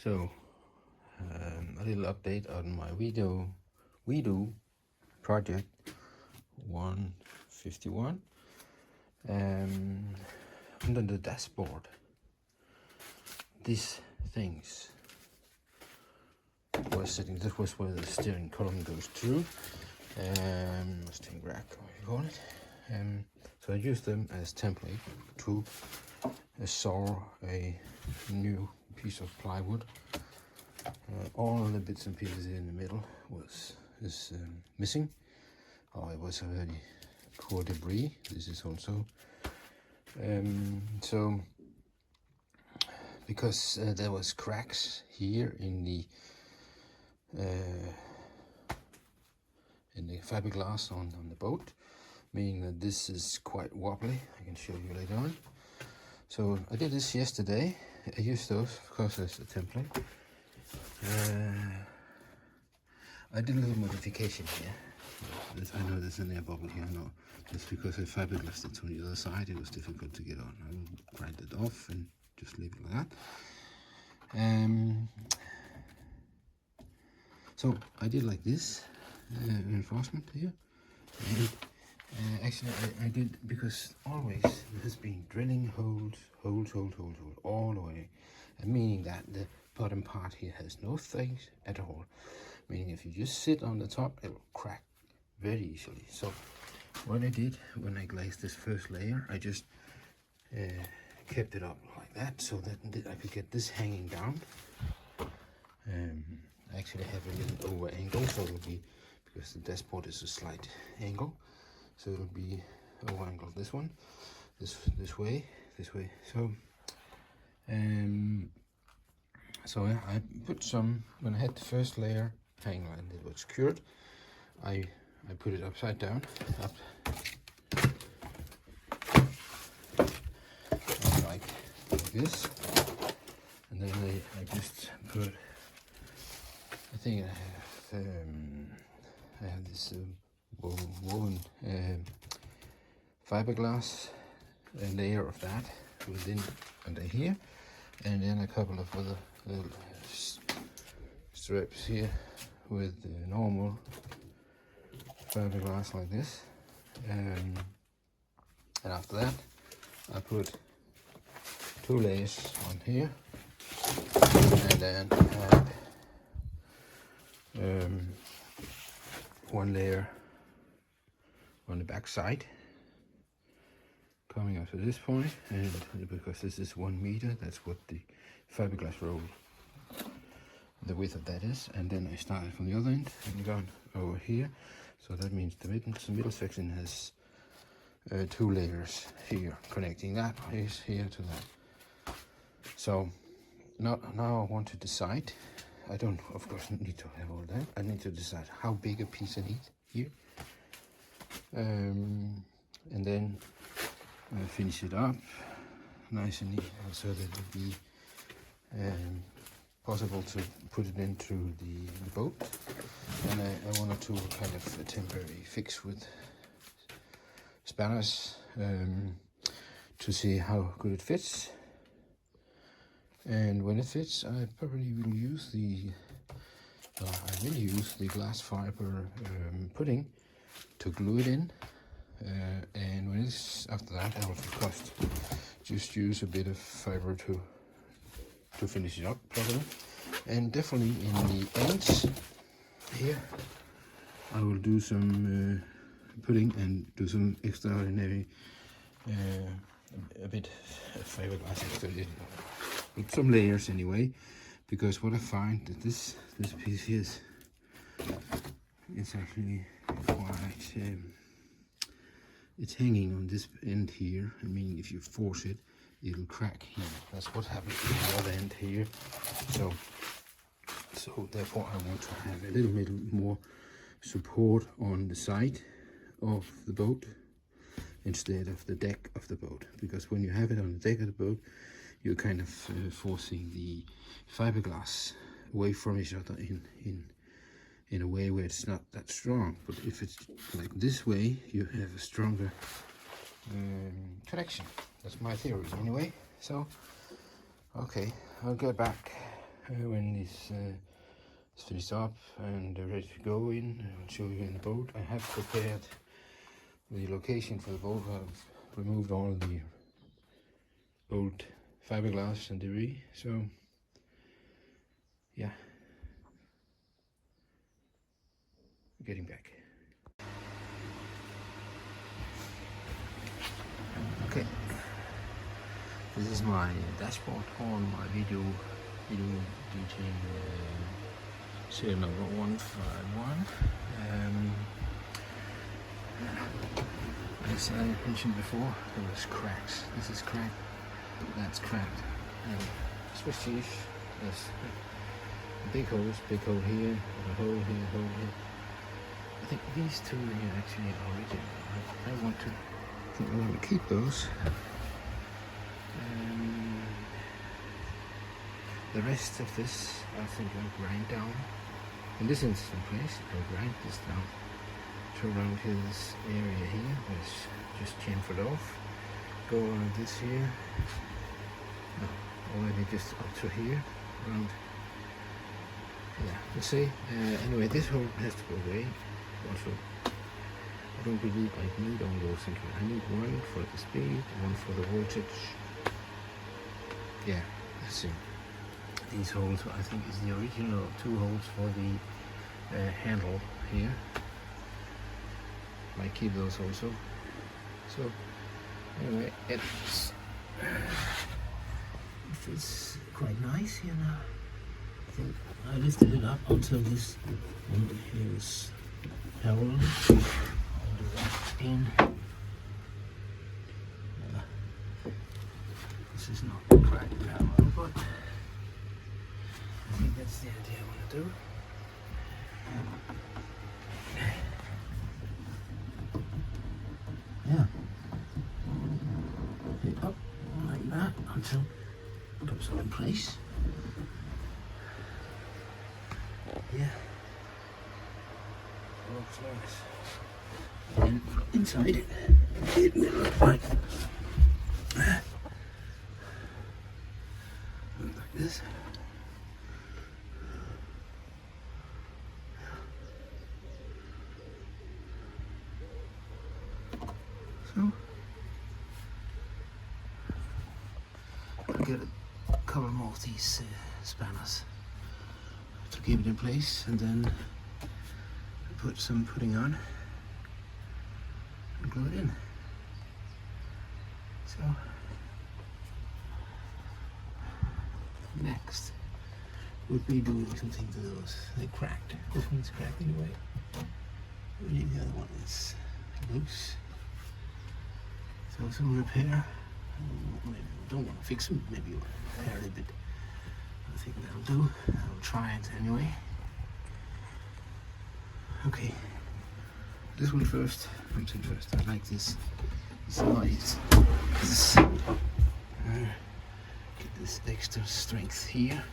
So, a little update on my Weedo project 151. Under the dashboard, these things was sitting. This was where the steering column goes through. Steering rack, what you call it. So I used them as template to saw a new piece of plywood. All the bits and pieces in the middle is missing. It was already poor debris. This is also so because there was cracks here in the fiberglass on the boat, meaning that this is quite wobbly. I can show you later on. So I did this yesterday. I used those because it's a template. I did a little modification here. I know there's an air bubble here. I know that's because I fiberglassed it on the other side. It was difficult to get on. I will grind it off and just leave it like that. So I did like this reinforcement here. And, actually, I did because always there has been drilling holes all the way, and meaning that the bottom part here has no things at all. Meaning if you just sit on the top, it will crack very easily. So what I did when I glazed this first layer, I just kept it up like that so that I could get this hanging down. I actually have a little over angle, so it'll be, because the dashboard is a slight angle, so it'll be over angle this one, this way. So yeah, I put some, when I had the first layer hanging and it was cured, I put it upside down, up like this, and then I just put, I think I have this woven fiberglass layer of that within under here, and then a couple of other little strips here with normal fiberglass like this, and after that I put 2 layers on here, and then add 1 layer on the back side coming up to this point, and because this is 1 meter, that's what the fiberglass roll, the width of that is. And then I started from the other end and gone over here, so that means the middle section has 2 layers here connecting that place here to that. So now I want to decide. I don't, of course, need to have all that. I need to decide how big a piece I need here, and then finish it up nice and neat, so that it will be possible to put it into the boat. And I wanted to kind of a temporary fix with spanners to see how good it fits. And when it fits, I probably will use the glass fiber pudding to glue it in. And when it's after that, I will of course just use a bit of fiber to finish it up properly. And definitely in the ends here, I will do some pudding and do some extraordinary a bit of fiberglass extra, with some layers anyway, because what I find that this piece here is, it's actually quite it's hanging on this end here, meaning if you force it, it'll crack here. That's what happens to the other end here. So therefore I want to have a little bit more support on the side of the boat instead of the deck of the boat, because when you have it on the deck of the boat, you're kind of forcing the fiberglass away from each other in a way where it's not that strong. But if it's like this way, you have a stronger connection. That's my theory anyway. So okay, I'll get back when this is finished up and ready to go in. I'll show you in the boat. I have prepared the location for the boat. I've removed all the old fiberglass and debris, so yeah, getting back. Okay, this is my dashboard on my Weedo GT serial number 151. As I mentioned before, there was cracks. This is cracked, that's cracked, and especially if there's big holes, big hole here, a hole here, hole here. I think these two here actually are original. I want to keep those. The rest of this, I think I'll grind down. In this instance place, I'll grind this down to around his area here, which just chamfered off. Go around this here. No, already just up to here, around. Yeah, let's see. Anyway, this hole has to go away. Also, I don't believe I need all those things. I need one for the speed, one for the voltage. Yeah, let's see. These holes, I think, is the original 2 holes for the handle here. Might keep those also. So, anyway, it fits quite nice here now. I think I lifted it up until this one here is parallel. I'll do that in. This is not quite parallel, but I think that's the idea I want to do. Yeah. It up like that until it comes up in place. Yeah. Looks nice. And from inside it will look like this. So I'll get a couple more of these spanners to keep it in place, and then put some pudding on and glue it in. So next would be doing something to those. They cracked. This one's cracked anyway. Really, the other one is loose. So some repair. Maybe don't want to fix them. Maybe repair it a bit. I think that'll do. I'll try it anyway. Okay. This one first. Comes in first. I like this. It's nice. Get this extra strength here.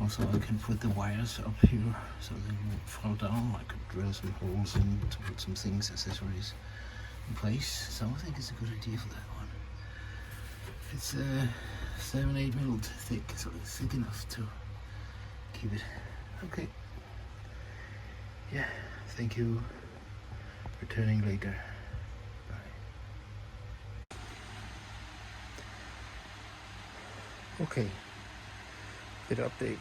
Also, I can put the wires up here so they won't fall down. I could drill some holes in to put some things, accessories in place. So I think it's a good idea for that one. It's 7-8 mil thick, so it's thick enough to keep it. Okay. Yeah, thank you. Returning later. Bye. Okay. Bit update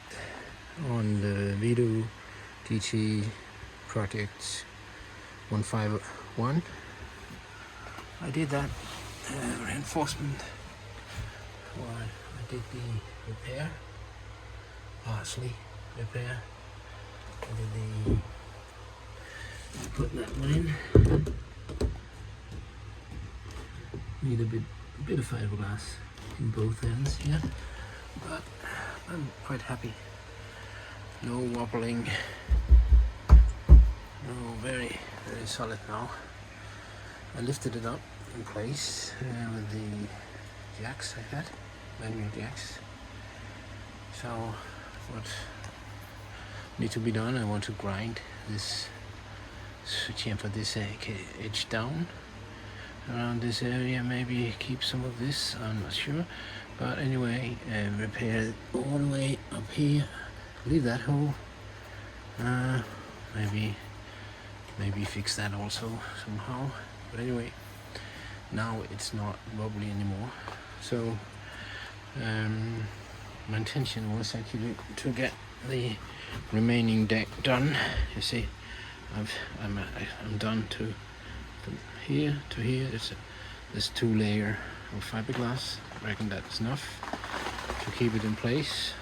on the Weedo GT project 151. I did that reinforcement while I did the repair, partially repair. I did put that one in. Need a bit of fiberglass in both ends here, but I'm quite happy. No wobbling. No, very solid now. I lifted it up in place with the jacks I had, manual jacks. So what needs to be done, I want to grind this chamfer this edge down around this area, maybe keep some of this, I'm not sure, But anyway, repair it all the way up here. Leave that hole. Maybe fix that also somehow. But anyway, now it's not wobbly anymore. So my intention was actually to get the remaining deck done. You see, I'm done from here to here. There's 2 layers of fiberglass. I reckon that's enough to keep it in place.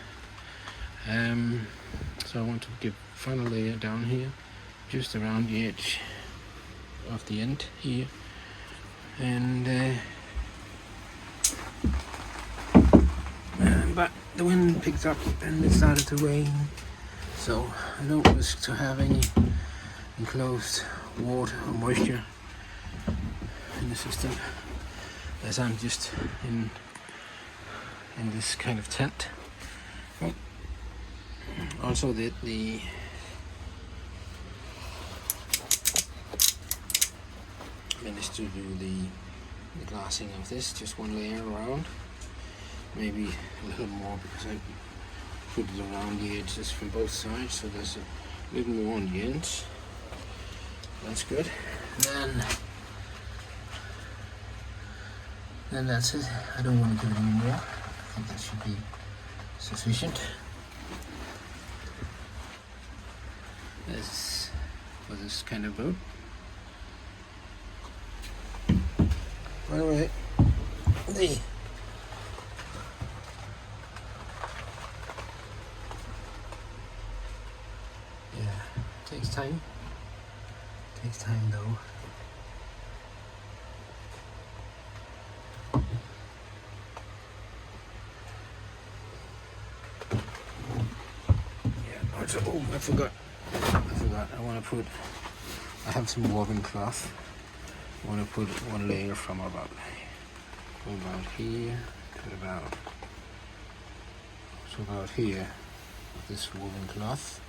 So I want to give final layer down here, just around the edge of the end here, and but the wind picked up and it started to rain, so I don't wish to have any enclosed water or moisture in the system, as I'm just in this kind of tent. Well, also the managed to do the glassing of this, just 1 layer around, maybe a little more because I put it around the edges from both sides, so there's a little more on the ends. That's good. Then that's it. I don't want to do it anymore. I think that should be sufficient. This for this kind of boat. By the way, takes time. Takes time though. Yeah, also, oh, I forgot. I have some woven cloth. I want to put 1 layer from about here to about here, this woven cloth,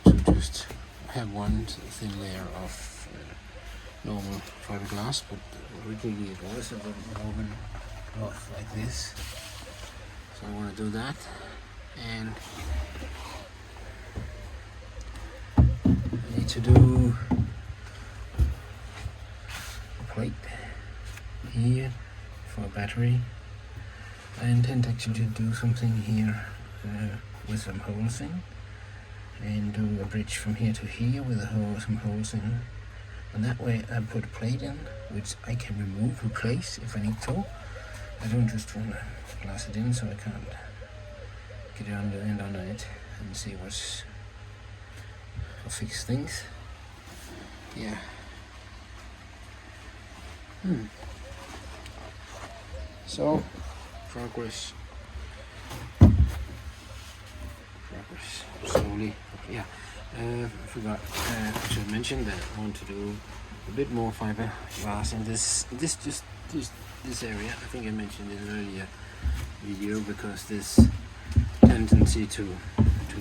to just have 1 thin layer of normal fiberglass, but originally it was a woven cloth like this. So I want to do that, and I need to do a plate here for a battery. I intend actually to do something here with some holes in, and do a bridge from here to here with some holes in, and that way I put a plate in which I can replace if I need to. I don't just want to glass it in so I can't get it under it and see or fix things. Yeah. So progress slowly. Yeah, I forgot to mention that I want to do a bit more fiberglass in this area. I think I mentioned in an earlier video, because this tendency to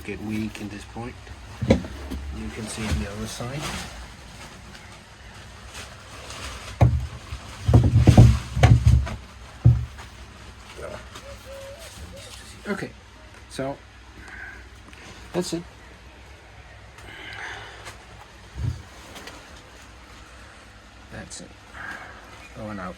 get weak in this point. You can see on the other side. Okay, so that's it. That's it. Going out.